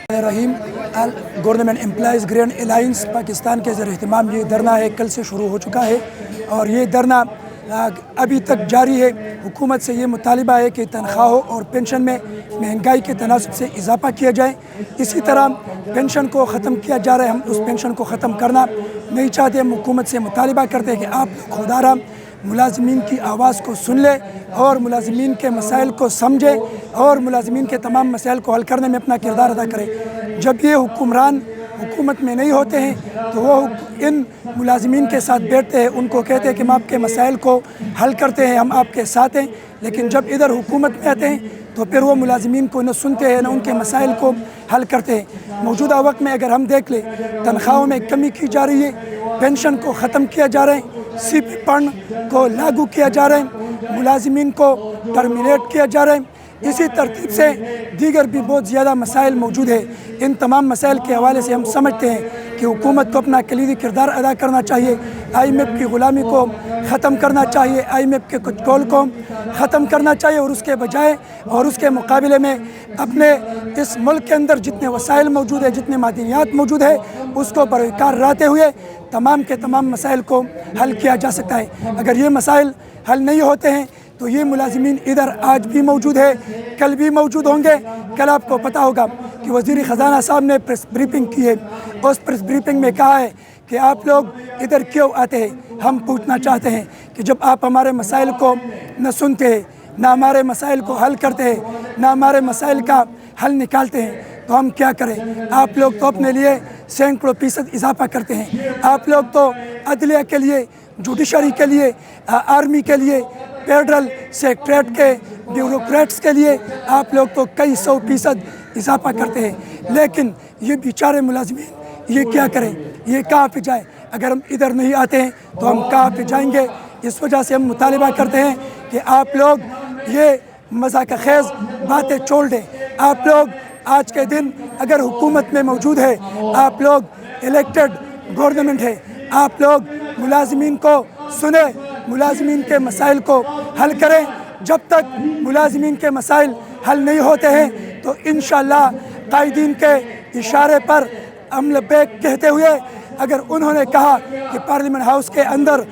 रहीम government employees grand alliance Pakistan के ज़र एहतमाम ये धरना है, कल से शुरू हो चुका है और ये धरना अभी तक जारी है। हुकूमत से ये मुतालिबा है कि तनख्वाहों और पेंशन में महंगाई के तनासब से इजाफ़ा किया जाए। इसी तरह पेंशन को ख़त्म किया जा रहा है, हम उस पेंशन को ख़त्म करना नहीं चाहते। हम हुकूमत से मुतालिबा करते हैं कि आप खुदारा मुलाज़मीन की आवाज़ को सुन ले और मुलाज़मीन के मसाइल को समझे और मुलाज़मीन के तमाम मसाइल को हल करने में अपना किरदार अदा करे। जब ये हुक्मरान हुकूमत में नहीं होते हैं तो वो इन मुलाज़मीन के साथ बैठते हैं, उनको कहते हैं कि हम आपके मसाइल को हल करते हैं, हम आपके साथ हैं। लेकिन जब इधर हुकूमत में आते हैं तो फिर वो मुलाज़मीन को न सुनते हैं न उनके मसाइल को हल करते हैं। मौजूदा वक्त में अगर हम देख लें, तनख्वाहों में कमी की जा रही है, पेंशन को ख़त्म किया जा रहा है, CP को लागू किया जा रहा है, मुलाज़मीन को टर्मिनेट किया जा रहा है। इसी तरतीब से दीगर भी बहुत ज़्यादा मसाइल मौजूद है। इन तमाम मसाइल के हवाले से हम समझते हैं कि हुकूमत को अपना कलीदी किरदार अदा करना चाहिए, IMF की ग़ुलामी को ख़त्म करना चाहिए, IMF के कंट्रोल को ख़त्म करना चाहिए और उसके बजाय और उसके मुकाबले में अपने इस मुल्क के अंदर जितने वसाइल मौजूद है, जितने मादनियात मौजूद है, उसको बरकरार रहते हुए तमाम के तमाम मसाइल को हल किया जा सकता है। अगर ये मसाइल हल नहीं होते हैं तो ये मुलाज़मीन इधर आज भी मौजूद है, कल भी मौजूद होंगे। कल आपको पता होगा कि वज़ीर ख़जाना साहब ने प्रेस ब्रीफिंग की है। उस प्रेस ब्रीफिंग में कहा है कि आप लोग इधर क्यों आते हैं। हम पूछना चाहते हैं कि जब आप हमारे मसाइल को न सुनते हैं, न हमारे मसाइल को हल करते हैं, न हमारे मसाइल का हल निकालते हैं तो हम क्या करें। आप लोग तो अपने लिए सैकड़ों % इजाफा करते हैं। आप लोग तो अदलिया के लिए, जुडिशरी के लिए, आर्मी के लिए, फेडरल सेक्रेटरीट के ब्यूरोक्रेट्स के लिए आप लोग तो कई 100% इजाफा करते हैं। लेकिन ये बेचारे मुलाज़मीन ये क्या करें, ये कहाँ पे जाए। अगर हम इधर नहीं आते हैं तो हम कहाँ पे जाएंगे। इस वजह से हम मुतालिबा करते हैं कि आप लोग ये मज़ाक खेज़ बातें छोड़ दें। आप लोग आज के दिन अगर हुकूमत में मौजूद है, आप लोग इलेक्टेड गवर्नमेंट है, आप लोग मुलाज़मीन को सुने, मुलाज़मीन के मसाइल को हल करें। जब तक मुलाज़मीन के मसाइल हल नहीं होते हैं तो इंशाअल्लाह कायदीन के इशारे पर अमल बेग कहते हुए अगर उन्होंने कहा कि पार्लियामेंट हाउस के अंदर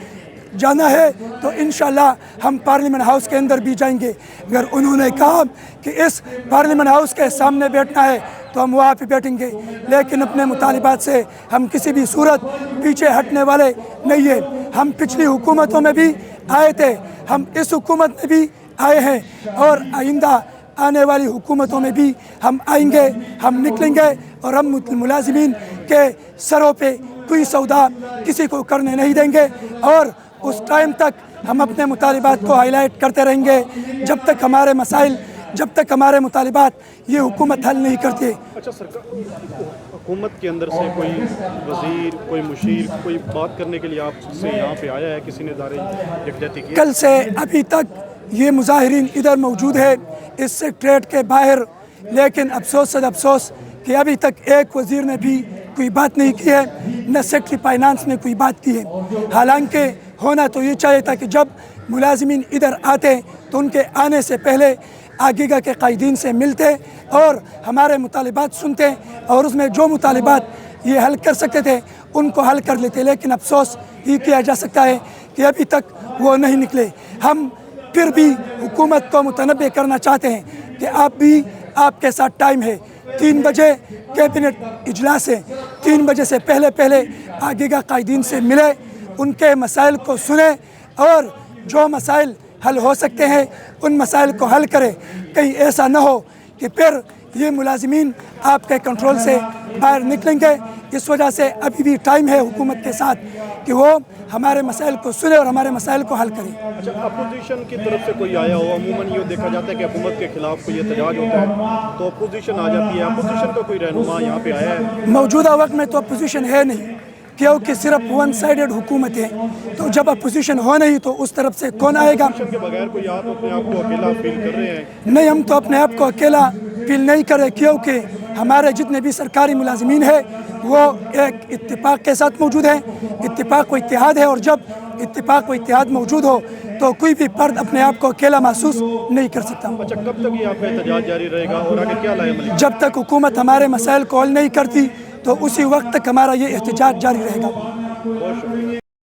जाना है तो इंशाअल्लाह हम पार्लियामेंट हाउस के अंदर भी जाएंगे। अगर उन्होंने कहा कि इस पार्लियामेंट हाउस के सामने बैठना है तो हम वहाँ पे बैठेंगे। लेकिन अपने मुतालिबात से हम किसी भी सूरत पीछे हटने वाले नहीं है। हम पिछली हुकूमतों में भी आए थे, हम इस हुकूमत में भी आए हैं और आइंदा आने वाली हुकूमतों में भी हम आएंगे, हम निकलेंगे और हम मुलाज़मीन के सरों पे कोई सौदा किसी को करने नहीं देंगे। और उस टाइम तक हम अपने मुतालिबात को हाईलाइट करते रहेंगे जब तक हमारे मसाइल, जब तक हमारे मुतालिबात ये हुकूमत हल नहीं करती। अच्छा, सरकार हुकूमत के अंदर से कोई वज़ीर, कोई मुशीर, कोई बात करने के लिए आपसे यहाँ पे आया है, किसी ने यकजहती की? कल से अभी तक ये मुजाहिरीन इधर मौजूद है इस सेक्रेटरीट के बाहर, लेकिन अफसोस सद अफसोस कि अभी तक एक वज़ीर ने भी कोई बात नहीं की है, न सेक्रेटरी फाइनेंस ने कोई बात की है। हालांकि होना तो ये चाहिए था कि जब मुलाज़मीन इधर आते तो उनके आने से पहले आगेगा के कायदीन से मिलते और हमारे मुतालिबात सुनते और उसमें जो मुतालिबात ये हल कर सकते थे उनको हल कर लेते। लेकिन अफसोस ये किया जा सकता है कि अभी तक वो नहीं निकले। हम फिर भी हुकूमत को मुतनब्बे करना चाहते हैं कि आप भी, आपके साथ टाइम है, 3 बजे कैबिनेट इजलास है, 3 बजे से पहले आगेगा कायदीन से मिले, उनके मसाइल को सुने और जो मसाइल हल हो सकते हैं उन मसाइल को हल करें। कहीं ऐसा ना हो कि फिर ये मुलाज़मीन आपके कंट्रोल से बाहर निकलेंगे। इस वजह से अभी भी टाइम है हुकूमत के साथ कि वो हमारे मसाइल को सुने और हमारे मसाइल को हल करें। अच्छा, अपोजिशन की तरफ से कोई आया हो, अमूमन ये देखा जाता है कि हुकूमत के खिलाफ कोई एहतजाज होता है तो अपोजिशन आ जाती है। अपोजिशन का कोई रहनुमा यहाँ पे आया है? मौजूदा वक्त में तो अपोजिशन है नहीं, क्योंकि सिर्फ 1 साइडेड हुकूमत है। तो जब अपोजिशन हो नहीं तो उस तरफ से कौन आएगा। के बगैर कोई आप अपने आप को अकेला फील कर रहे हैं? नहीं, हम तो अपने आप को अकेला फील नहीं कर रहे, क्योंकि हमारे जितने भी सरकारी मुलाजमीन हैं वो एक इत्तेफाक के साथ मौजूद हैं। इत्तेफाक व इत्तेहाद है और जब इत्तेफाक व इत्तेहाद मौजूद हो تو کوئی بھی فرد اپنے آپ کو اکیلا محسوس نہیں کر سکتا. اچھا کب تک یہ آپ کا احتجاج جاری رہے گا اور آگے کیا لائے عمل؟ جب تک حکومت ہمارے مسائل کو حل نہیں کرتی تو اسی وقت تک ہمارا یہ احتجاج جاری رہے گا. بہت شکریہ.